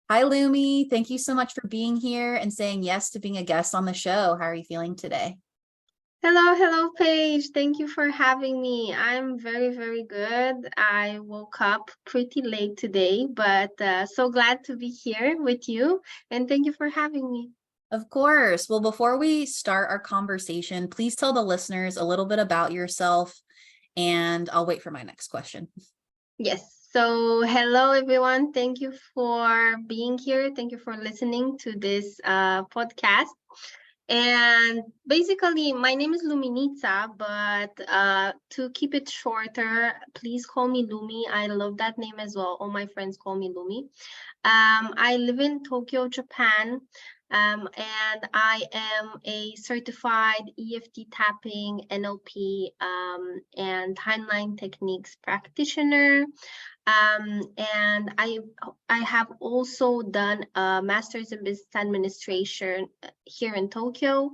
Hi, Lumi. Thank you so much for being here and saying yes to being a guest on the show. How are you feeling today? Hello, Paige. Thank you for having me. I'm very good. I woke up pretty late today, but so glad to be here with you. And thank you for having me. Of course. Well, before we start our conversation, please tell the listeners a little bit about yourself, and I'll wait for my next question. Yes. So, hello, everyone. Thank you for being here. Thank you for listening to this podcast. And basically, my name is Luminitsa, but to keep it shorter, please call me Lumi. I love that name as well. All my friends call me Lumi. I live in Tokyo, Japan, and I am a certified EFT tapping, NLP, and timeline techniques practitioner. And I have also done a master's in business administration here in Tokyo.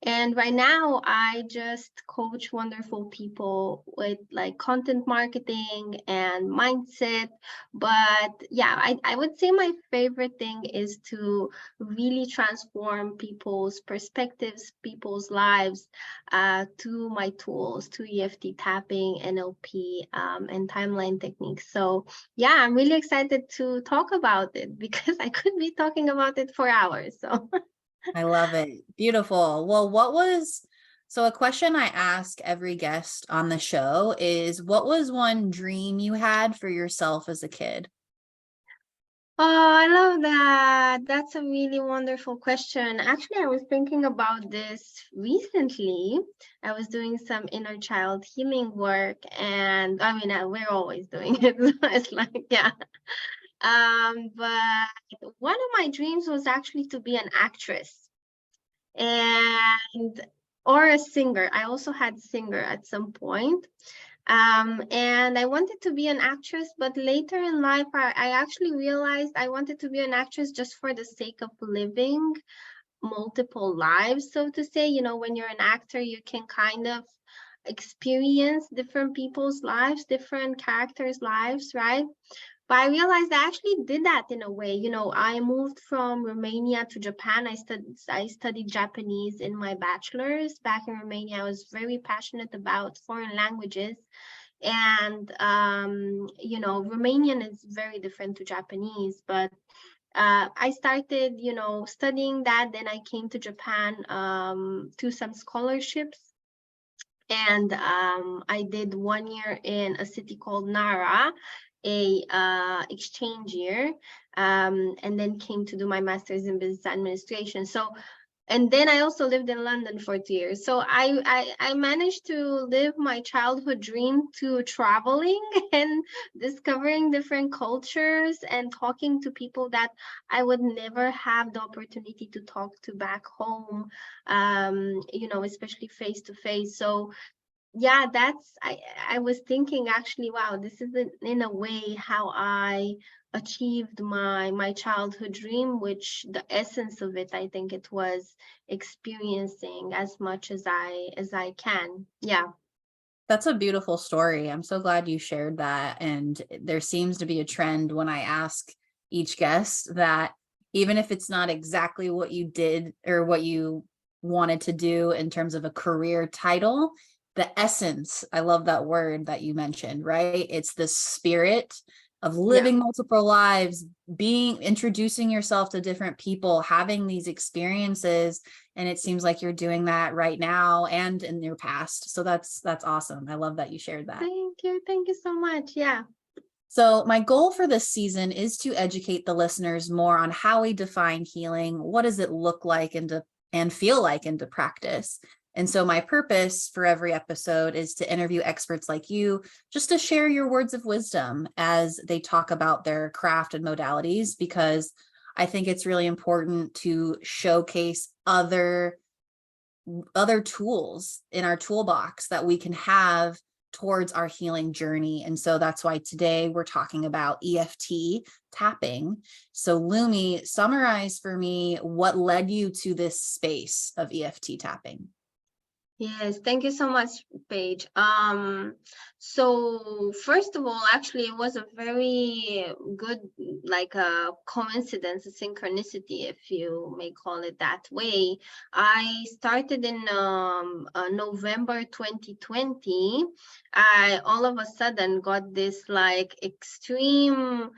And right now, I just coach wonderful people with like content marketing and mindset. But yeah, I would say my favorite thing is to really transform people's perspectives, people's lives to my tools, to EFT tapping, NLP, and timeline techniques. So yeah, I'm really excited to talk about it because I could be talking about it for hours. So. I love it. Beautiful. Well, so a question I ask every guest on the show is, what was one dream you had for yourself as a kid? Oh, I love that. That's a really wonderful question. Actually, I was thinking about this recently. I was doing some inner child healing work, and I mean, we're always doing it. So it's like, yeah. But one of my dreams was actually to be an actress and or a singer. I also had singer at some point. And I wanted to be an actress, but later in life, I actually realized I wanted to be an actress just for the sake of living multiple lives, so to say. You know, when you're an actor, you can kind of experience different people's lives, different characters' lives, right? But I realized I actually did that in a way. You know, I moved from Romania to Japan. I studied Japanese in my bachelor's back in Romania. I was very passionate about foreign languages. And you know, Romanian is very different to Japanese, but I started, you know, studying that. Then I came to Japan to some scholarships, and I did 1 year in a city called Nara, a exchange year, and then came to do my master's in business administration. So, and then I also lived in London for 2 years. So I managed to live my childhood dream to traveling and discovering different cultures and talking to people that I would never have the opportunity to talk to back home, you know, especially face to face. So yeah, I was thinking actually, wow, this is in a way how I achieved my childhood dream, which the essence of it, I think it was experiencing as much as I can. Yeah. That's a beautiful story. I'm so glad you shared that. And there seems to be a trend when I ask each guest that even if it's not exactly what you did or what you wanted to do in terms of a career title, the essence, I love that word that you mentioned, right? It's the spirit of Yeah. living multiple lives, introducing yourself to different people, having these experiences, and it seems like you're doing that right now and in your past. So that's awesome. I love that you shared that. Thank you. Thank you so much. Yeah. So my goal for this season is to educate the listeners more on how we define healing. What does it look like and feel like into practice? And so my purpose for every episode is to interview experts like you, just to share your words of wisdom as they talk about their craft and modalities, because I think it's really important to showcase other tools in our toolbox that we can have towards our healing journey. And so that's why today we're talking about EFT tapping. So Lumi, summarize for me what led you to this space of EFT tapping. Yes, thank you so much, Paige. So first of all, actually, it was a very good, like a coincidence, a synchronicity, if you may call it that way. I started in November 2020. I all of a sudden got this like extreme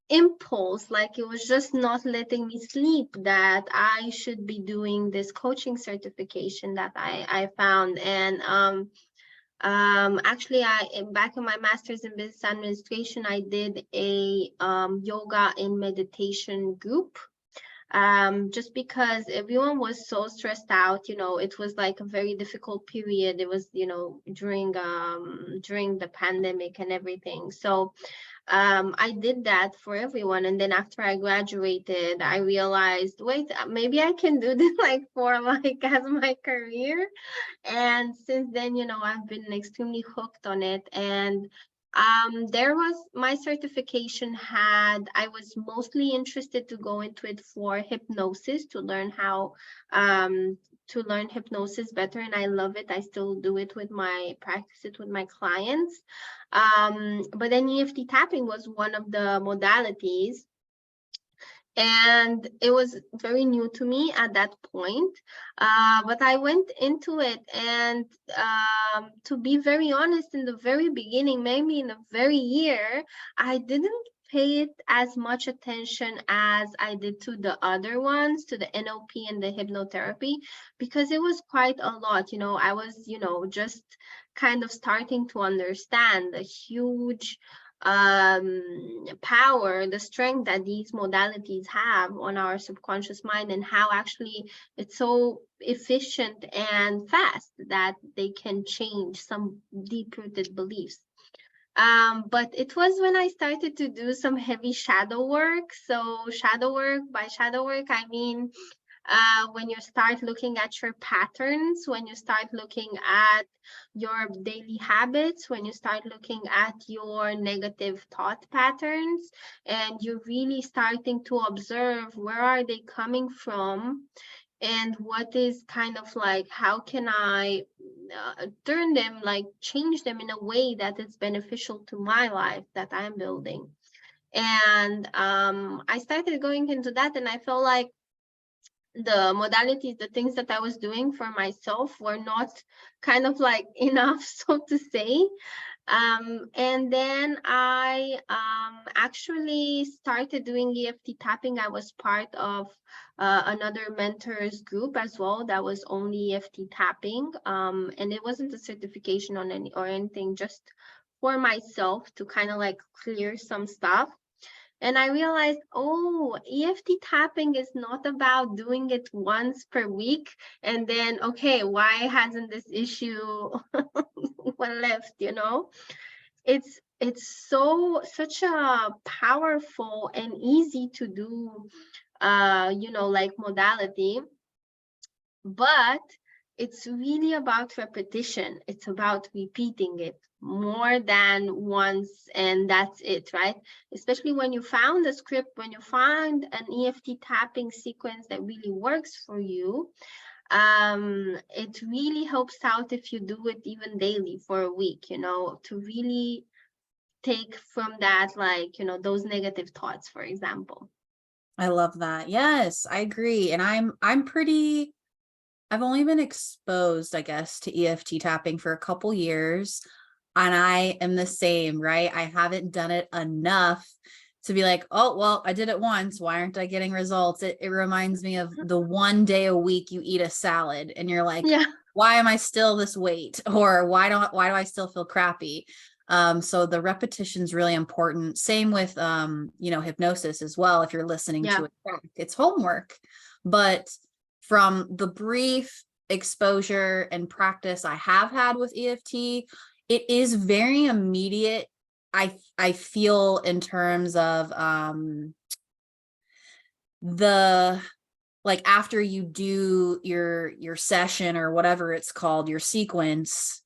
impulse, like it was just not letting me sleep, that I should be doing this coaching certification that I found. And actually, back in my master's in business administration, I did a yoga and meditation group, just because everyone was so stressed out. It was like a very difficult period. It was, during the pandemic and everything. So I did that for everyone. And then after I graduated, I realized, wait, maybe I can do this like for like as my career. And since then, I've been extremely hooked on it. And there was my certification I was mostly interested to go into it for hypnosis, to learn how to learn hypnosis better, and I love it. I still do it practice it with my clients. But then EFT tapping was one of the modalities, and it was very new to me at that point. But I went into it, and to be very honest, in the very beginning, maybe in the very year, I didn't pay it as much attention as I did to the other ones, to the NLP and the hypnotherapy, because it was quite a lot. I was, just kind of starting to understand the huge power, the strength that these modalities have on our subconscious mind, and how actually it's so efficient and fast that they can change some deep-rooted beliefs. But it was when I started to do some heavy shadow work. So by shadow work, I mean when you start looking at your patterns, when you start looking at your daily habits, when you start looking at your negative thought patterns, and you're really starting to observe where are they coming from, and what is kind of like, how can I turn them, like change them in a way that is beneficial to my life that I'm building. And I started going into that, and I felt like the modalities, the things that I was doing for myself were not kind of like enough, so to say. And then I actually started doing EFT tapping. I was part of another mentors group as well that was only EFT tapping. And it wasn't a certification on anything, just for myself to kind of like clear some stuff. And I realized, oh, EFT tapping is not about doing it once per week and then, okay, why hasn't this issue left, It's such a powerful and easy to do, like modality, but it's really about repetition. It's about repeating it more than once, and that's it, right? Especially when you found a script, when you find an EFT tapping sequence that really works for you, it really helps out if you do it even daily for a week, to really take from that, like, those negative thoughts, for example. I love that. Yes, I agree. And I've only been exposed, I guess, to EFT tapping for a couple years, and I am the same, right? I haven't done it enough to be like, oh, well, I did it once. Why aren't I getting results? It reminds me of the one day a week you eat a salad and you're like, Yeah. why am I still this weight? Or why do I still feel crappy? So the repetition is really important. Same with, hypnosis as well. If you're listening to it, it's homework, but from the brief exposure and practice I have had with EFT, it is very immediate. I feel, in terms of the, like, after you do your session or whatever it's called, your sequence,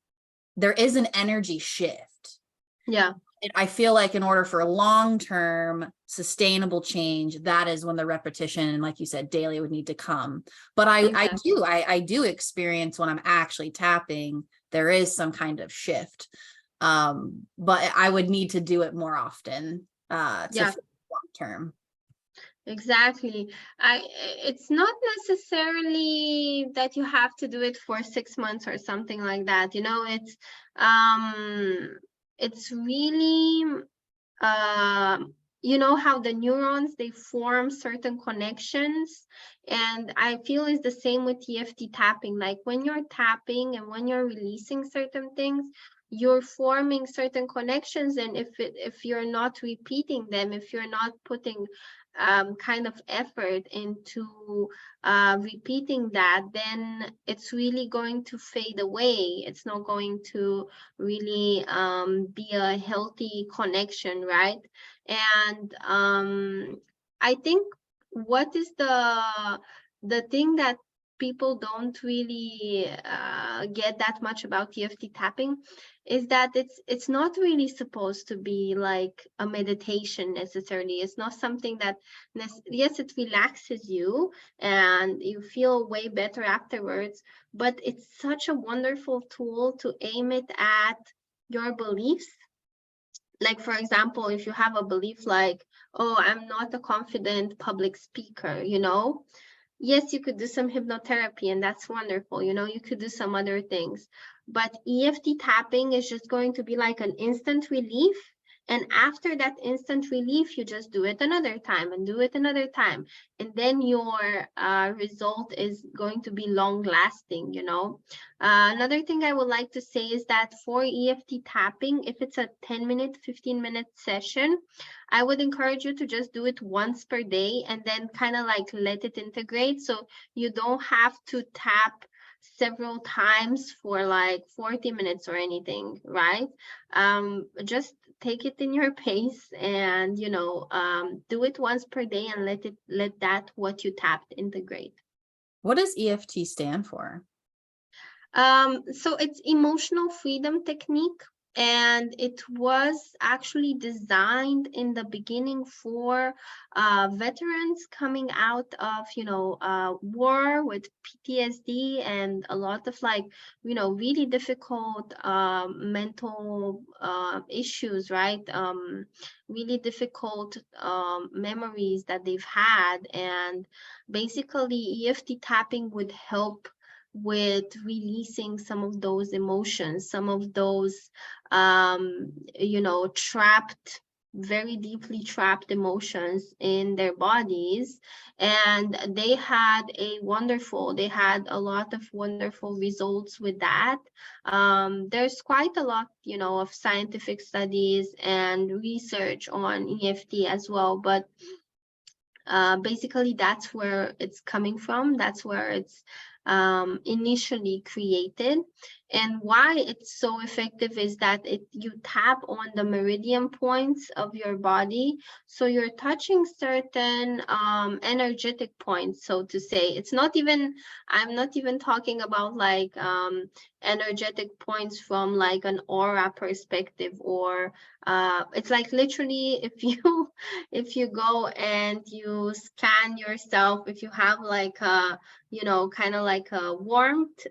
there is an energy shift. Yeah. I feel like in order for long-term sustainable change, that is when the repetition and, like you said, daily would need to come. But Exactly. I do experience when I'm actually tapping, there is some kind of shift. But I would need to do it more often to Yeah. feel long-term. Exactly. It's not necessarily that you have to do it for 6 months or something like that. You know, it's really, you know how the neurons, they form certain connections, and I feel it's the same with EFT tapping. Like when you're tapping and when you're releasing certain things, you're forming certain connections, and if you're not repeating them, if you're not putting kind of effort into repeating that, then it's really going to fade away. It's not going to really be a healthy connection, right? And I think what is the thing that people don't really get that much about EFT tapping is that it's not really supposed to be like a meditation necessarily. It's not something that, yes, it relaxes you and you feel way better afterwards, but it's such a wonderful tool to aim it at your beliefs. Like, for example, if you have a belief like, oh, I'm not a confident public speaker, you know, yes, you could do some hypnotherapy and that's wonderful. You know, you could do some other things, but EFT tapping is just going to be like an instant relief. And after that instant relief, you just do it another time and do it another time. And then your result is going to be long lasting, you know. Another thing I would like to say is that for EFT tapping, if it's a 10-minute, 15-minute session, I would encourage you to just do it once per day and then kind of like let it integrate. So you don't have to tap several times for like 40 minutes or anything, right? Just take it in your pace and, you know, do it once per day and let that what you tapped integrate. What does EFT stand for? So it's emotional freedom technique, and it was actually designed in the beginning for veterans coming out of, you know, war with PTSD and a lot of like, you know, really difficult mental issues, right? Really difficult memories that they've had, and basically EFT tapping would help with releasing some of those emotions, some of those, you know, trapped, very deeply trapped emotions in their bodies. And they had a lot of wonderful results with that. There's quite a lot, you know, of scientific studies and research on EFT as well, but basically that's where it's coming from. That's where it's initially created. And why it's so effective is that you tap on the meridian points of your body. So you're touching certain energetic points, so to say. I'm not even talking about like energetic points from like an aura perspective, or it's like literally if you go and you scan yourself, if you have like a, you know, kind of like a warmth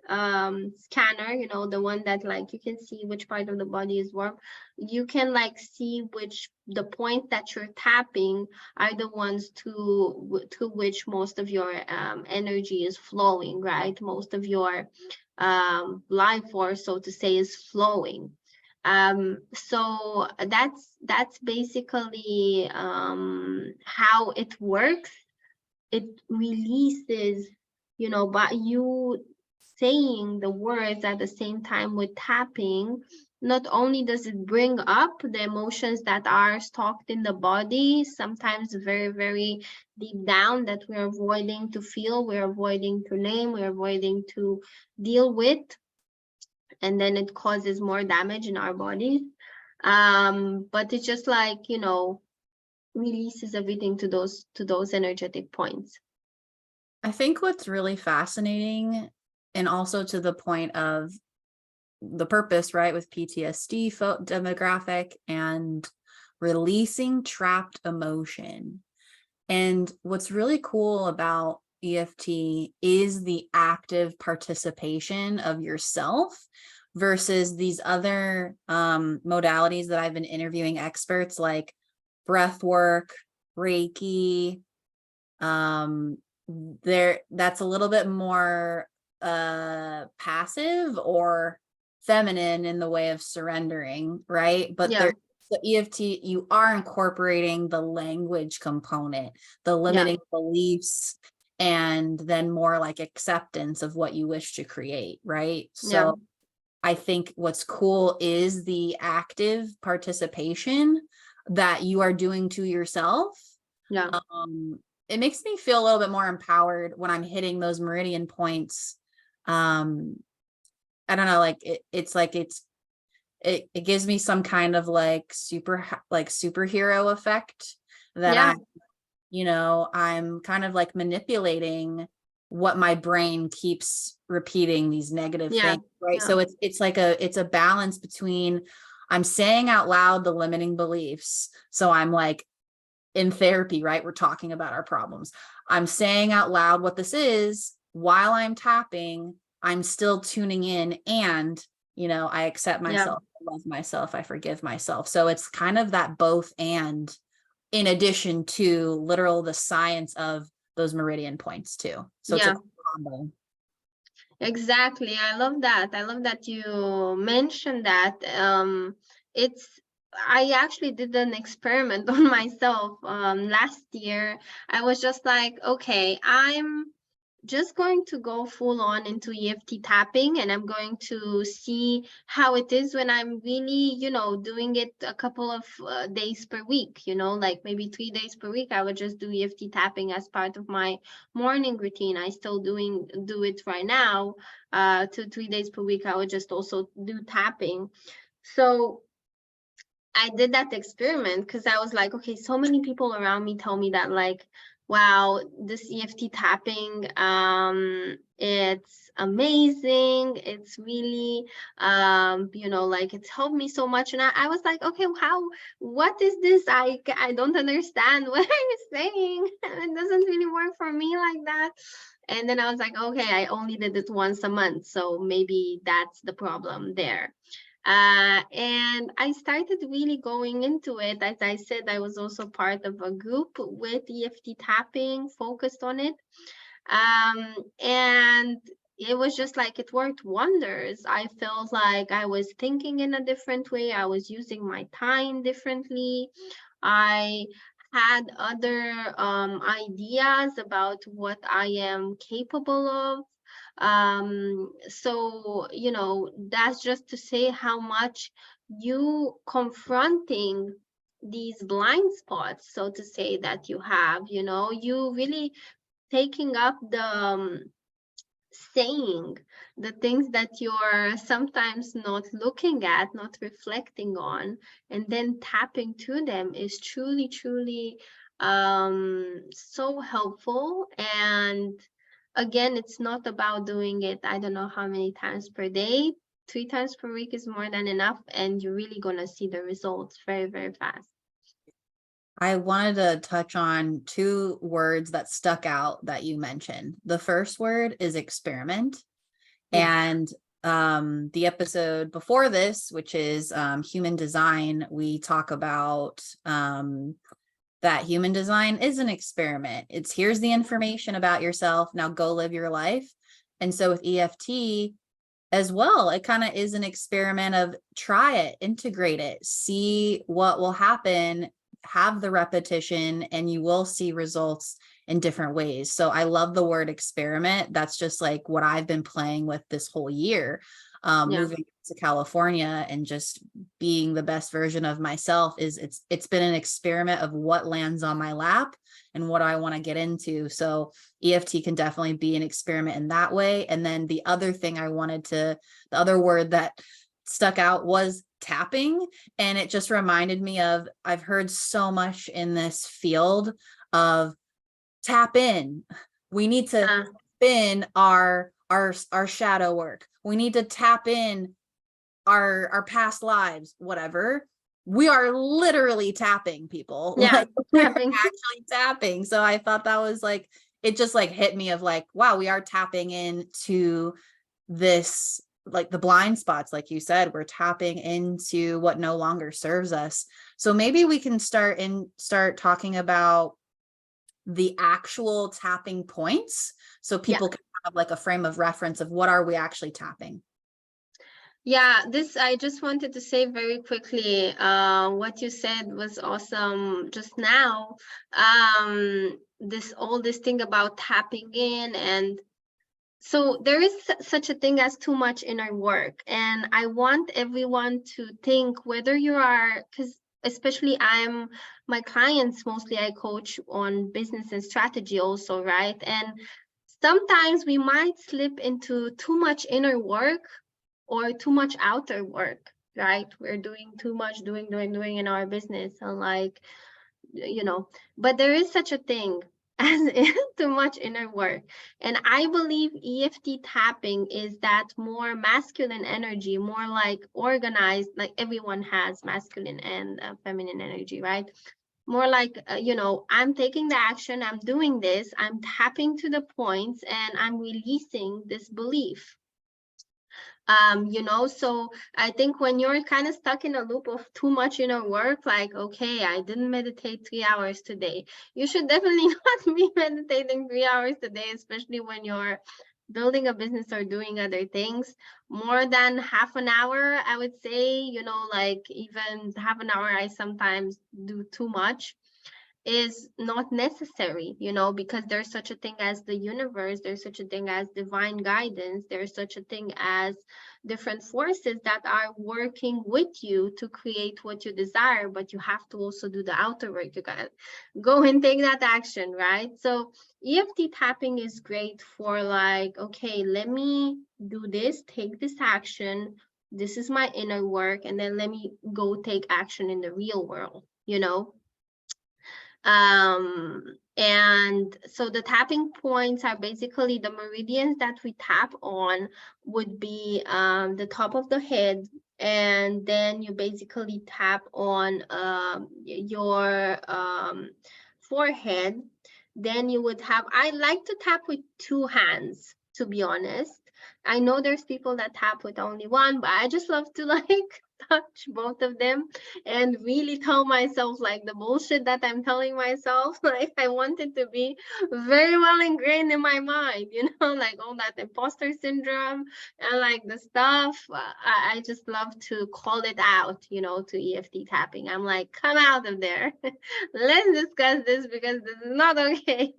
scanner, you know, the one that like you can see which part of the body is warm, you can like see which the point that you're tapping are the ones to which most of your energy is flowing, right? Most of your life force, so to say, is flowing. So that's basically how it works. It releases, you know, by you saying the words at the same time with tapping, not only does it bring up the emotions that are stocked in the body, sometimes very, very deep down, that we're avoiding to feel, we're avoiding to name, we're avoiding to deal with, and then it causes more damage in our bodies. But it's just like, you know, releases everything to those energetic points. I think what's really fascinating, and also to the point of the purpose, right, with PTSD demographic, and releasing trapped emotion. And what's really cool about EFT is the active participation of yourself versus these other modalities that I've been interviewing experts like breath work, Reiki. That's a little bit more passive or feminine in the way of surrendering, right? But Yeah. the EFT, you are incorporating the language component, the limiting beliefs, and then more like acceptance of what you wish to create, right? Yeah. So I think what's cool is the active participation that you are doing to yourself. Yeah. It makes me feel a little bit more empowered when I'm hitting those meridian points. I don't know, like it gives me some kind of like superhero effect that Yeah. I'm kind of like manipulating what my brain keeps repeating, these negative Yeah. things, right? Yeah. So it's a balance between, I'm saying out loud the limiting beliefs. So I'm like in therapy, right? We're talking about our problems. I'm saying out loud what this is while I'm tapping. I'm still tuning in, and I accept Yeah. myself, I love myself, I forgive myself. So it's kind of that both and, in addition to literal the science of those meridian points too. So it's a Yeah. combo. Exactly. I love that. I love that you mentioned that. I actually did an experiment on myself last year. I was just like, okay, I'm just going to go full on into EFT tapping, and I'm going to see how it is when I'm really, doing it a couple of days per week, like maybe 3 days per week. I would just do EFT tapping as part of my morning routine. I still do it right now. 2-3 days per week, I would just also do tapping. So I did that experiment because I was like, okay, so many people around me tell me that, like, wow, this EFT tapping, it's amazing. It's really, like, it's helped me so much. And I was like, okay, what is this? I don't understand. What are you saying? It doesn't really work for me like that. And then I was like, okay, I only did it once a month. So maybe that's the problem there. And I started really going into it. As I said, I was also part of a group with EFT tapping focused on it. And it was just like, it worked wonders. I felt like I was thinking in a different way. I was using my time differently. I had other ideas about what I am capable of. So that's just to say how much you confronting these blind spots, so to say, that you have, you really taking up the saying the things that you're sometimes not looking at, not reflecting on, and then tapping to them is truly, truly so helpful. And again, it's not about doing it, I don't know how many times per day. 3 times per week is more than enough, and you're really gonna see the results very, very fast. I wanted to touch on two words that stuck out that you mentioned. The first word is experiment. Yeah. And the episode before this, which is human design, we talk about that human design is an experiment. It's, here's the information about yourself, now go live your life. And so with EFT as well, it kind of is an experiment of try it, integrate it, see what will happen, have the repetition, and you will see results in different ways. So I love the word experiment. That's just like what I've been playing with this whole year, moving to California and just being the best version of myself. It's been an experiment of what lands on my lap and what I want to get into. So EFT can definitely be an experiment in that way. And then the other thing the other word that stuck out was tapping. And it just reminded me of, I've heard so much in this field of tap in. We need to tap in our shadow work. We need to tap in our past lives, whatever, we are literally tapping people. Yeah, Like we're tapping. actually tapping. So I thought that was like, it just like hit me of like, wow, we are tapping into this, like the blind spots, like you said, we're tapping into what no longer serves us. So maybe we can start talking about the actual tapping points so Yeah. people can have like a frame of reference of what are we actually tapping. Yeah, this I just wanted to say very quickly. What you said was awesome just now. This thing about tapping in, and so there is such a thing as too much inner work, and I want everyone to think whether you are, because especially my clients mostly I coach on business and strategy also, right? And sometimes we might slip into too much inner work or too much outer work, right? We're doing too much doing in our business, and like, but there is such a thing as too much inner work. And I believe EFT tapping is that more masculine energy, more like organized, like everyone has masculine and feminine energy, right? More like, I'm taking the action, I'm doing this, I'm tapping to the points, and I'm releasing this belief. So I think when you're kind of stuck in a loop of too much inner work, like, okay, I didn't meditate 3 hours today, you should definitely not be meditating 3 hours a day, especially when you're building a business or doing other things. More than half an hour, I would say, like even half an hour, I sometimes do too much, is not necessary, because there's such a thing as the universe, there's such a thing as divine guidance, there's such a thing as different forces that are working with you to create what you desire, but you have to also do the outer work. You gotta go and take that action, right? So EFT tapping is great for like, okay, let me do this, take this action, this is my inner work, and then let me go take action in the real world. And so the tapping points are basically the meridians that we tap on would be the top of the head, and then you basically tap on your forehead. Then you would have, I like to tap with 2 hands, to be honest. I know there's people that tap with only one, but I just love to like touch both of them and really tell myself like the bullshit that I'm telling myself. Like I want it to be very well ingrained in my mind, like all that imposter syndrome and like the stuff. I just love to call it out, to EFT tapping. I'm like, come out of there. Let's discuss this because this is not okay.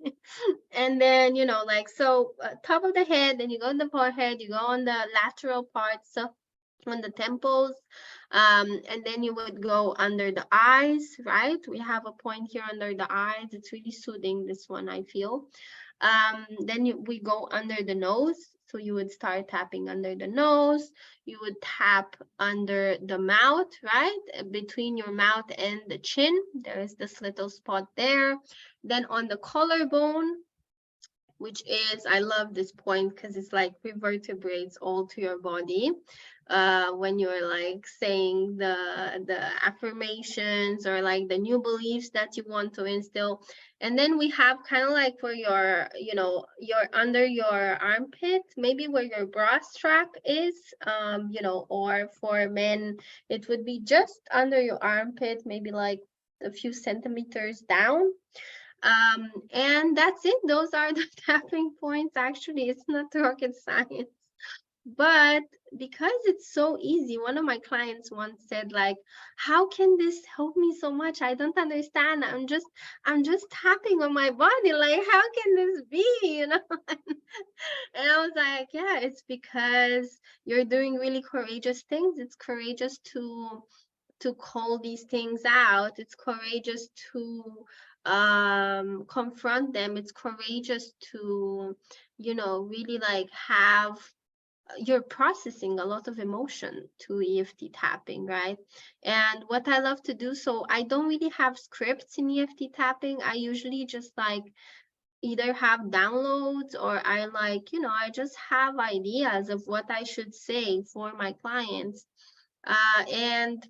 And then, like, so top of the head, then you go on the forehead, you go on the lateral parts, so on the temples, and then you would go under the eyes, right? We have a point here under the eyes. It's really soothing, this one, I feel. Then we go under the nose. So you would start tapping under the nose. You would tap under the mouth, right? Between your mouth and the chin, there is this little spot there. Then on the collarbone, which is, I love this point because it's like revertebrates all to your body. When you're like saying the affirmations or like the new beliefs that you want to instill. And then we have kind of like for your, your under your armpit, maybe where your bra strap is, or for men, it would be just under your armpit, maybe like a few centimeters down. And that's it. Those are the tapping points. Actually, it's not rocket science. But because it's so easy, one of my clients once said, like, how can this help me so much? I don't understand. I'm just tapping on my body. Like, how can this be? And I was like, yeah, it's because you're doing really courageous things. It's courageous to call these things out. It's courageous to confront them. It's courageous to, really like have, you're processing a lot of emotion to EFT tapping, right? And what I love to do, so I don't really have scripts in EFT tapping. I usually just like either have downloads, or I like, I just have ideas of what I should say for my clients. And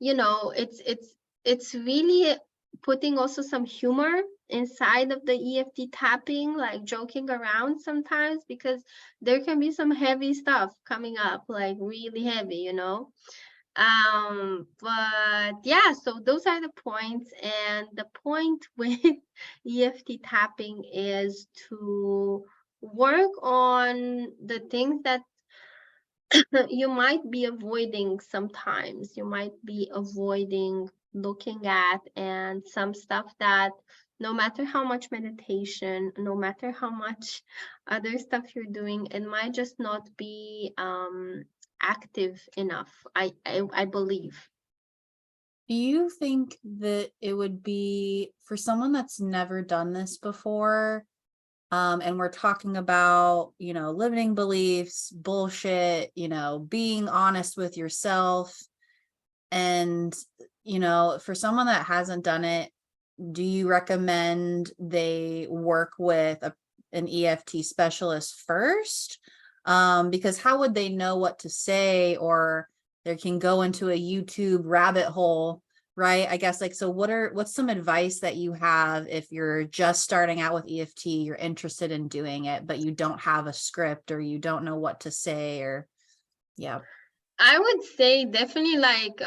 it's really putting also some humor inside of the EFT tapping, like joking around sometimes, because there can be some heavy stuff coming up, like really heavy. But yeah, so those are the points. And the point with EFT tapping is to work on the things that you might be avoiding sometimes. You might be avoiding looking at, and some stuff that no matter how much meditation, no matter how much other stuff you're doing, it might just not be active enough, I believe. Do you think that it would be for someone that's never done this before? And we're talking about, limiting beliefs, bullshit, being honest with yourself. And, for someone that hasn't done it, do you recommend they work with an EFT specialist first? Because how would they know what to say, or they can go into a YouTube rabbit hole, right? I guess, like, so what's some advice that you have if you're just starting out with EFT, you're interested in doing it, but you don't have a script or you don't know what to say, or yeah. I would say definitely, like,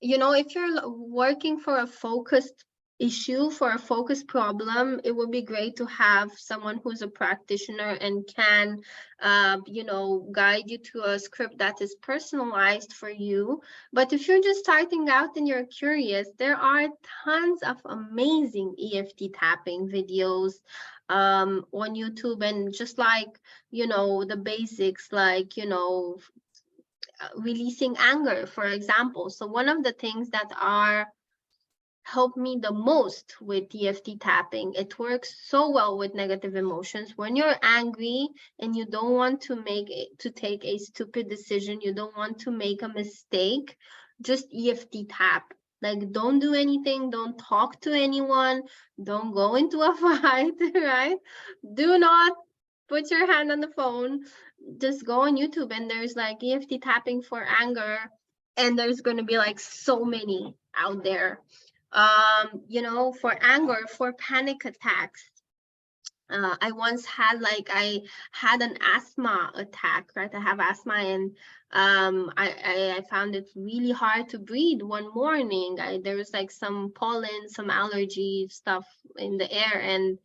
if you're working for a focused issue, for a focused problem, it would be great to have someone who's a practitioner and can, guide you to a script that is personalized for you. But if you're just starting out and you're curious, there are tons of amazing EFT tapping videos on YouTube, and just like, the basics, like, releasing anger, for example. So one of the things that are help me the most with EFT tapping, it works so well with negative emotions. When you're angry and you don't want to take a stupid decision, you don't want to make a mistake, just EFT tap. Like, don't do anything, don't talk to anyone, don't go into a fight, right? Do not put your hand on the phone. Just go on YouTube, and there's like EFT tapping for anger, and there's going to be like so many out there. For anger, for panic attacks. I had an asthma attack, right? I have asthma, and I found it really hard to breathe one morning. There was like some pollen, some allergy stuff in the air, and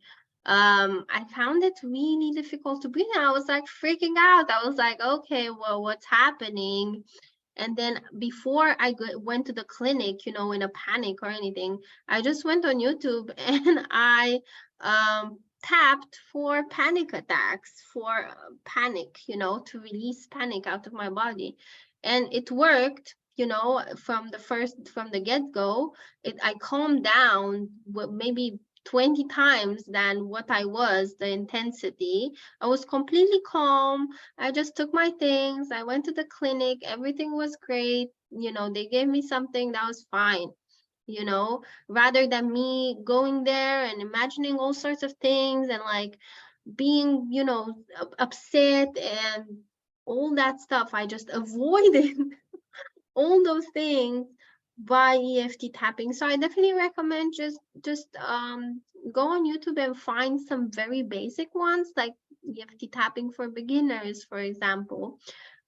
I found it really difficult to breathe. And I was like freaking out. I was like, okay, well, what's happening? And then before I went to the clinic, in a panic or anything, I just went on YouTube and I tapped for panic attacks, for panic, to release panic out of my body. And it worked, from the get-go. I calmed down maybe 20 times than what I was, the intensity. I was completely calm. I just took my things. I went to the clinic. Everything was great. They gave me something that was fine, rather than me going there and imagining all sorts of things and like being, upset and all that stuff. I just avoided all those things by EFT tapping. So I definitely recommend just go on YouTube and find some very basic ones, like EFT tapping for beginners, for example.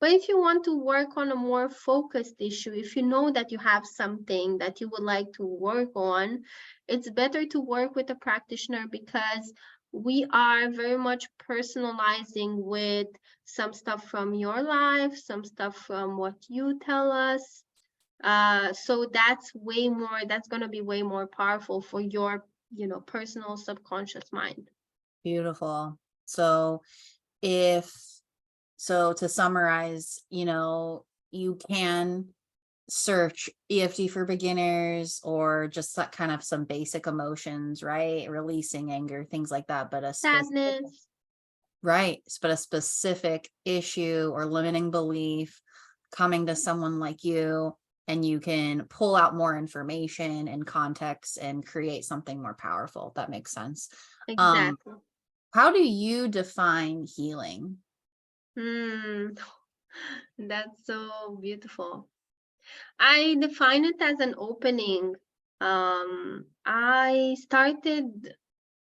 But if you want to work on a more focused issue, if you know that you have something that you would like to work on, it's better to work with a practitioner, because we are very much personalizing with some stuff from your life, some stuff from what you tell us. So that's going to be way more powerful for your, personal subconscious mind. Beautiful. So to summarize, you can search EFT for beginners, or just that kind of some basic emotions, right? Releasing anger, things like that, but Sadness. right, but a specific issue or limiting belief, coming to someone like you, and you can pull out more information and context and create something more powerful. That makes sense. Exactly. How do you define healing? That's so beautiful. I define it as an opening. I started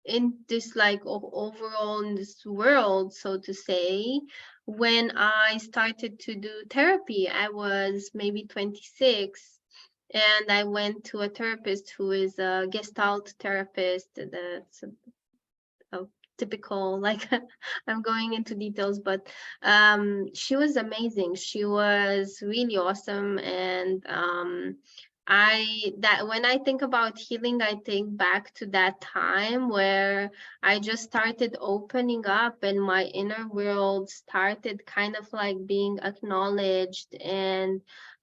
in this like overall in this world, so to say, when I started to do therapy. I was maybe 26, and I went to a therapist who is a Gestalt therapist. That's a typical, like, I'm going into details, but she was amazing. She was really awesome. And that when I think about healing, I think back to that time where I just started opening up and my inner world started kind of like being acknowledged and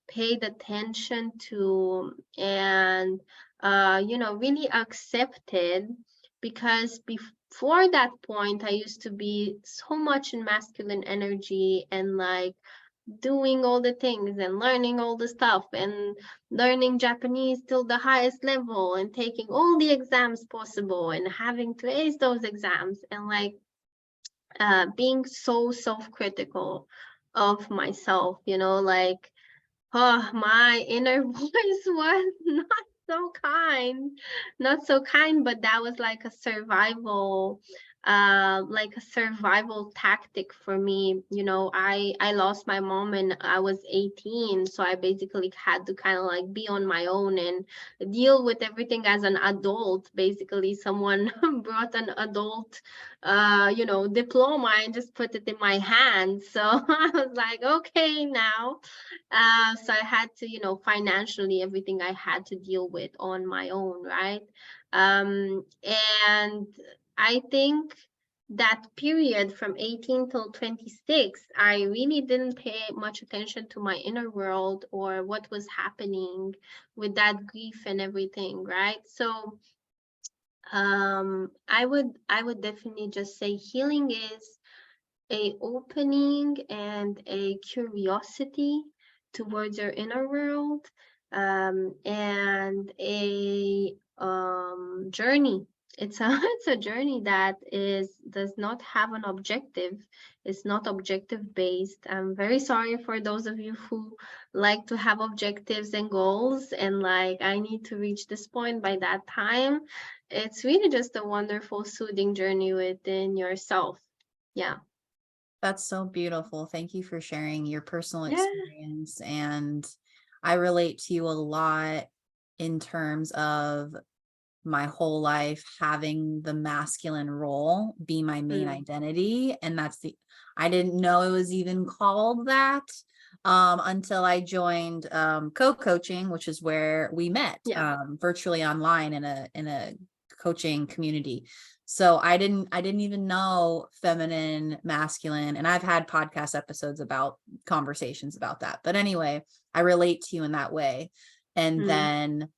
paid attention to, and really accepted. Because before that point, I used to be so much in masculine energy and like doing all the things and learning all the stuff and learning Japanese till the highest level and taking all the exams possible and having to ace those exams, and like being so self-critical of myself, like, oh, my inner voice was not so kind, but that was like a survival tactic for me. I lost my mom when I was 18, so I basically had to kind of like be on my own and deal with everything as an adult. Basically, someone brought an adult diploma and just put it in my hand. So I was like, okay, now. So I had to, financially, everything I had to deal with on my own, right? And I think that period from 18 till 26, I really didn't pay much attention to my inner world or what was happening with that grief and everything, right? So I would definitely just say healing is a opening and a curiosity towards your inner world, and a journey. It's a it's a journey that does not have an objective. It's not objective based. I'm very sorry for those of you who like to have objectives and goals and like, I need to reach this point by that time. It's really just a wonderful soothing journey within yourself. Yeah. That's so beautiful. Thank you for sharing your personal Yeah. experience. And I relate to you a lot in terms of my whole life having the masculine role be my main Mm. identity. And I didn't know it was even called that until I joined co-coaching, which is where we met Yeah. virtually online in a coaching community. So I didn't even know feminine, masculine, and I've had podcast episodes about conversations about that. But anyway, I relate to you in that way. And Mm. then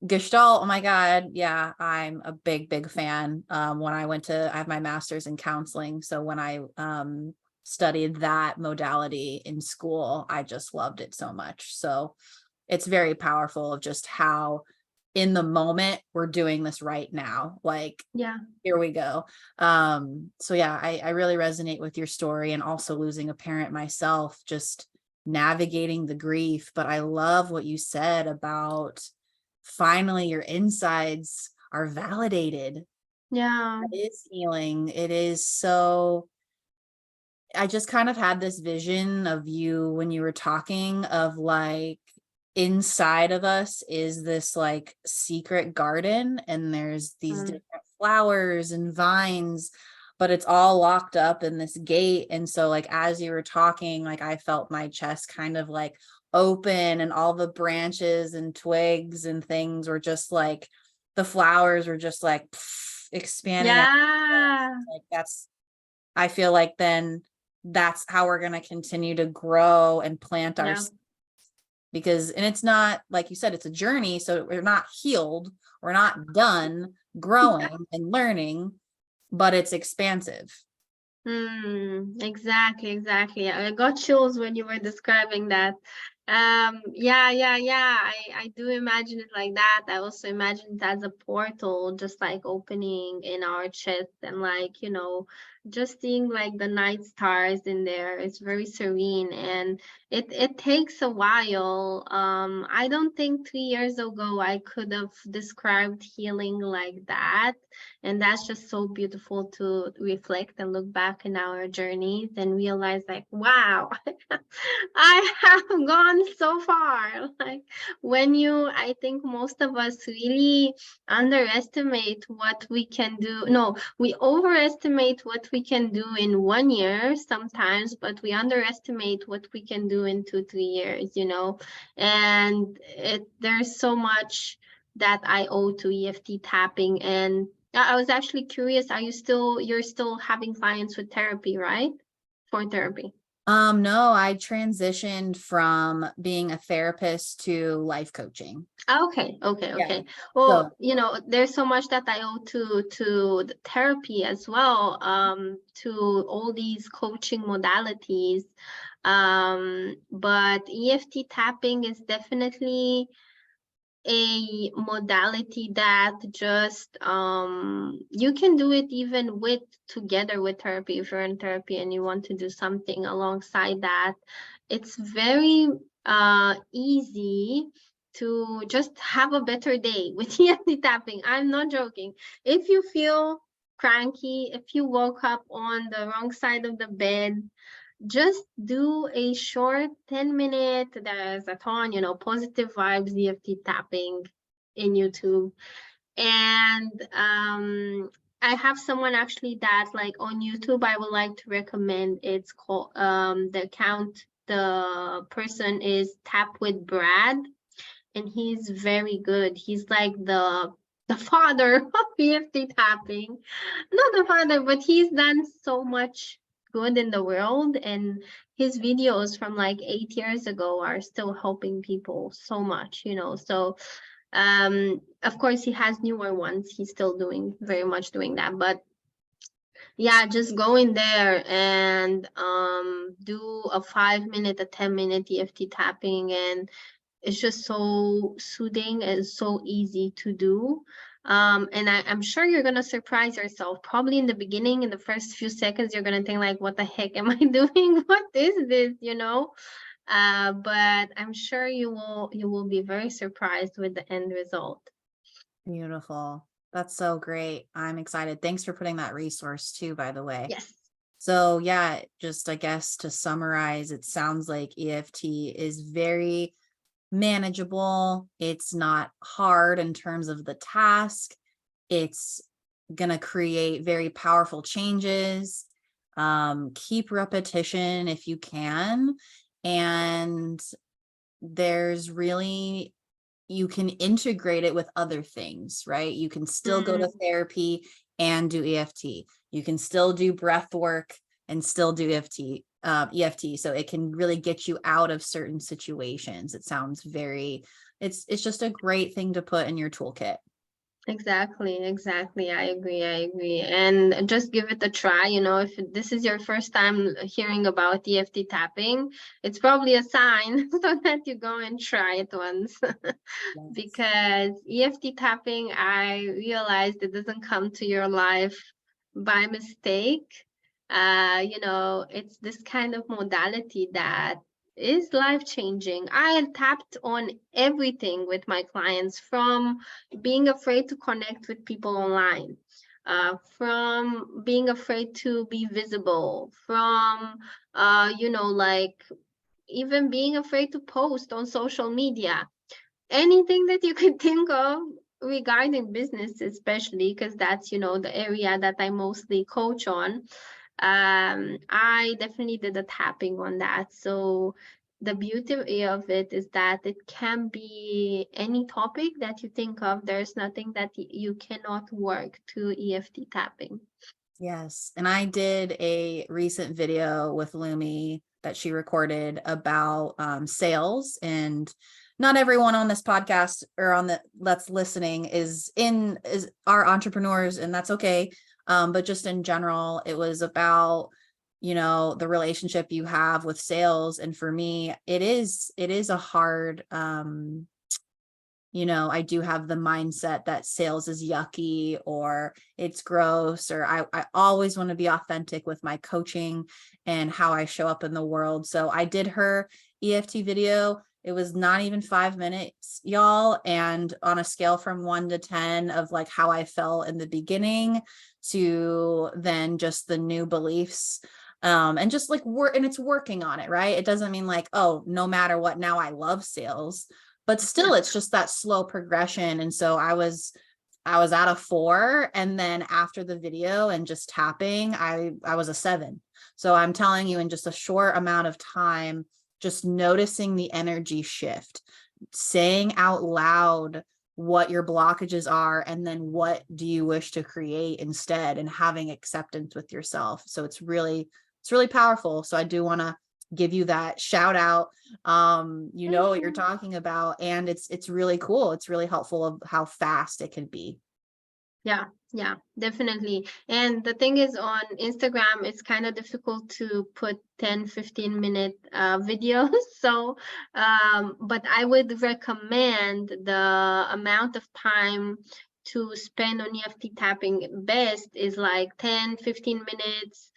Gestalt, oh my God. Yeah, I'm a big fan. When I have my master's in counseling. So when I studied that modality in school, I just loved it so much. So it's very powerful of just how in the moment we're doing this right now. Like, Yeah. here we go. So yeah, I really resonate with your story, and also losing a parent myself, just navigating the grief. But I love what you said about finally your insides are validated. Yeah. It is healing. It is so, I just kind of had this vision of you when you were talking of like, inside of us is this like secret garden, and there's these Mm. different flowers and vines, but it's all locked up in this gate. And so like as you were talking, like I felt my chest kind of like open, and all the branches and twigs and things were just like, the flowers were just like expanding out. Yeah. Like I feel like then that's how we're going to continue to grow and plant our, Yeah. and it's not, like you said, it's a journey. So we're not healed, we're not done growing and learning, but it's expansive. Exactly. I got chills when you were describing that. Yeah. I do imagine it like that. I also imagine it as a portal, just like opening in our chest and like, just seeing like the night stars in there, it's very serene, and it takes a while. I don't think 3 years ago I could have described healing like that. And that's just so beautiful to reflect and look back in our journeys and realize like, wow, I have gone so far. Like I think most of us really underestimate what we can do. No, we overestimate what we can do in 1 year sometimes, but we underestimate what we can do in 2, 3 years, and there's so much that I owe to EFT tapping. And I was actually curious, you're still having clients with therapy, right? For therapy. No, I transitioned from being a therapist to life coaching. Okay. Yeah. Well, So, there's so much that I owe to the therapy as well, to all these coaching modalities. But EFT tapping is definitely a modality that just you can do it even together with therapy. If you're in therapy and you want to do something alongside that, it's very easy to just have a better day with EFT tapping. I'm not joking. If you feel cranky, if you woke up on the wrong side of the bed, just do a short 10-minute, there's a ton, positive vibes EFT tapping in YouTube. And I have someone actually that, like, on YouTube, I would like to recommend. It's called the person is Tap with Brad, and he's very good. He's like the father of EFT tapping. Not the father, but he's done so much good in the world, and his videos from like 8 years ago are still helping people so much, So of course he has newer ones. He's still doing very much doing that. But yeah, just go in there and do a 5 minute, a 10-minute EFT tapping, and it's just so soothing and so easy to do. And I'm sure you're gonna surprise yourself. Probably in the beginning, in the first few seconds, you're gonna think like, what the heck am I doing? What is this? But I'm sure you will be very surprised with the end result. beautiful. That's so great. I'm excited. Thanks for putting that resource too, by the way. Yes. So yeah, just I guess to summarize, it sounds like EFT is very manageable. It's not hard in terms of the task. It's going to create very powerful changes. Keep repetition if you can. And you can integrate it with other things, right? You can still go to therapy and do EFT. You can still do breath work and still do EFT. So it can really get you out of certain situations. It sounds it's just a great thing to put in your toolkit. Exactly. I agree. And just give it a try. If this is your first time hearing about EFT tapping, it's probably a sign so that you go and try it once. Yes. Because EFT tapping, I realized it doesn't come to your life by mistake. It's this kind of modality that is life-changing. I tapped on everything with my clients, from being afraid to connect with people online, from being afraid to be visible, from, like, even being afraid to post on social media. Anything that you could think of regarding business, especially because that's, the area that I mostly coach on. I definitely did a tapping on that. So the beauty of it is that it can be any topic that you think of. There's nothing that you cannot work to EFT tapping. Yes. And I did a recent video with Lumi that she recorded about sales, and not everyone on this podcast or that's listening is are entrepreneurs, and that's okay. But just in general, it was about, the relationship you have with sales. And for me, it is a hard I do have the mindset that sales is yucky or it's gross, or I always want to be authentic with my coaching and how I show up in the world. So I did her EFT video. It was not even 5 minutes, y'all. And on a scale from 1 to 10 of like how I felt in the beginning to then just the new beliefs, and just like work, and it's working on it, right? It doesn't mean like, oh, no matter what, now I love sales, but still it's just that slow progression. And so I was at a 4, and then after the video and just tapping, I was a 7. So I'm telling you, in just a short amount of time, just noticing the energy shift, saying out loud what your blockages are, and then what do you wish to create instead, and having acceptance with yourself. So it's really powerful. So I do want to give you that shout out. You know what you're talking about, and it's really cool. It's really helpful of how fast it can be. Yeah, definitely. And the thing is, on Instagram, it's kind of difficult to put 10-15 minute videos. So, but I would recommend the amount of time to spend on EFT tapping best is like 10-15 minutes.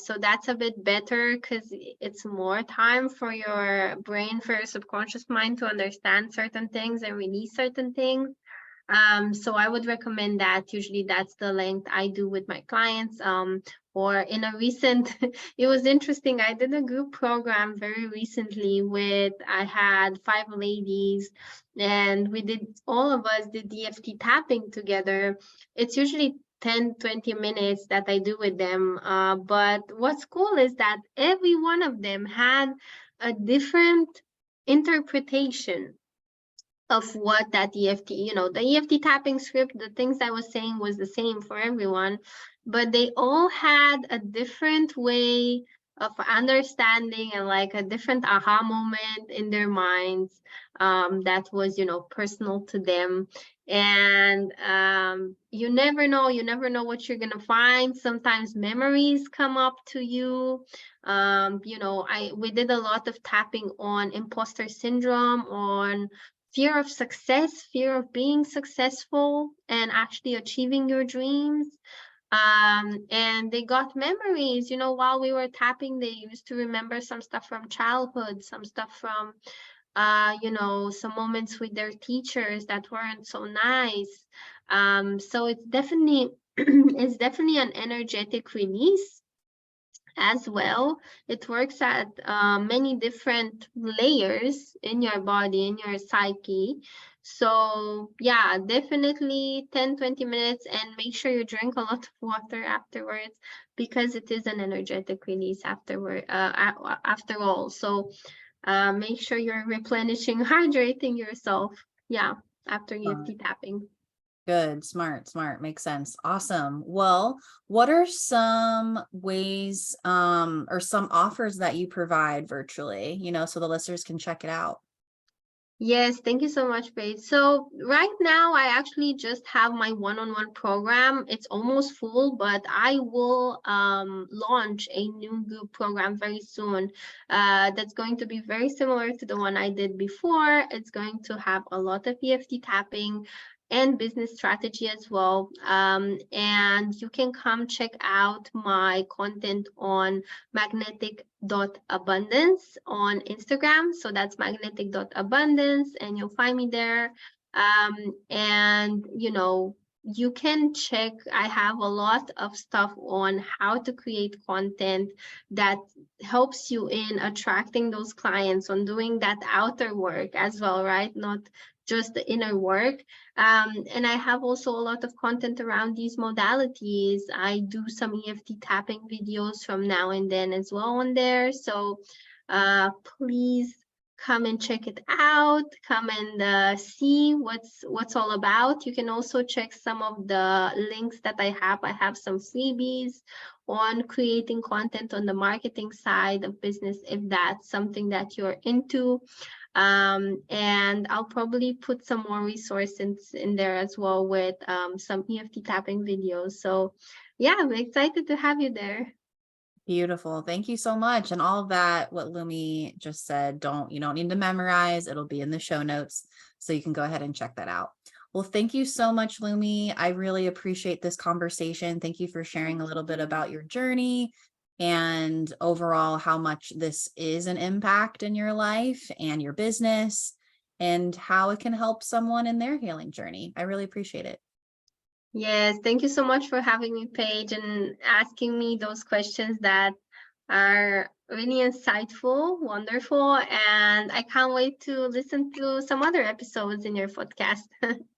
So that's a bit better because it's more time for your brain, for your subconscious mind to understand certain things and release certain things. So I would recommend that. Usually that's the length I do with my clients. Or in a recent, it was interesting. I did a group program very recently I had 5 ladies, and all of us did EFT tapping together. It's usually 10-20 minutes that I do with them. But what's cool is that every one of them had a different interpretation of what that EFT, the EFT tapping script, the things I was saying was the same for everyone, but they all had a different way of understanding and like a different aha moment in their minds, that was, personal to them. And you never know what you're gonna find. Sometimes memories come up to you. We did a lot of tapping on imposter syndrome, on fear of success, fear of being successful and actually achieving your dreams. And they got memories, while we were tapping. They used to remember some stuff from childhood, some stuff from some moments with their teachers that weren't so nice. So it's definitely it's definitely an energetic release as well. It works at many different layers in your body, in your psyche. So yeah, definitely 10-20 minutes, and make sure you drink a lot of water afterwards, because it is an energetic release afterward, after all. So make sure you're replenishing, hydrating yourself, after EFT tapping. Good, smart, makes sense. Awesome. Well, what are some ways or some offers that you provide virtually, so the listeners can check it out? Yes, thank you so much, Paige. So right now, I actually just have my one-on-one program. It's almost full, but I will launch a new group program very soon. That's going to be very similar to the one I did before. It's going to have a lot of EFT tapping and business strategy as well. And you can come check out my content on magnetic.abundance on Instagram. So that's magnetic.abundance, and you'll find me there. And you can check. I have a lot of stuff on how to create content that helps you in attracting those clients, on doing that outer work as well, right? Not just the inner work. And I have also a lot of content around these modalities. I do some EFT tapping videos from now and then as well on there. So please come and check it out. Come and see what's all about. You can also check some of the links that I have. I have some freebies on creating content on the marketing side of business, if that's something that you're into. And I'll probably put some more resources in there as well, with some EFT tapping videos. So yeah, I'm excited to have you there. Beautiful. Thank you so much. And all of that, what Lumi just said, you don't need to memorize. It'll be in the show notes. So you can go ahead and check that out. Well, thank you so much, Lumi. I really appreciate this conversation. Thank you for sharing a little bit about your journey and overall how much this is an impact in your life and your business and how it can help someone in their healing journey. I really appreciate it. Yes, thank you so much for having me, Paige, and asking me those questions that are really insightful, wonderful, and I can't wait to listen to some other episodes in your podcast.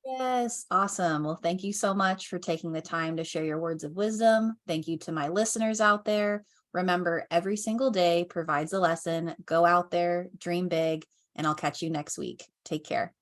Yes, awesome. Well, thank you so much for taking the time to share your words of wisdom. Thank you to my listeners out there. Remember, every single day provides a lesson. Go out there, dream big, and I'll catch you next week. Take care.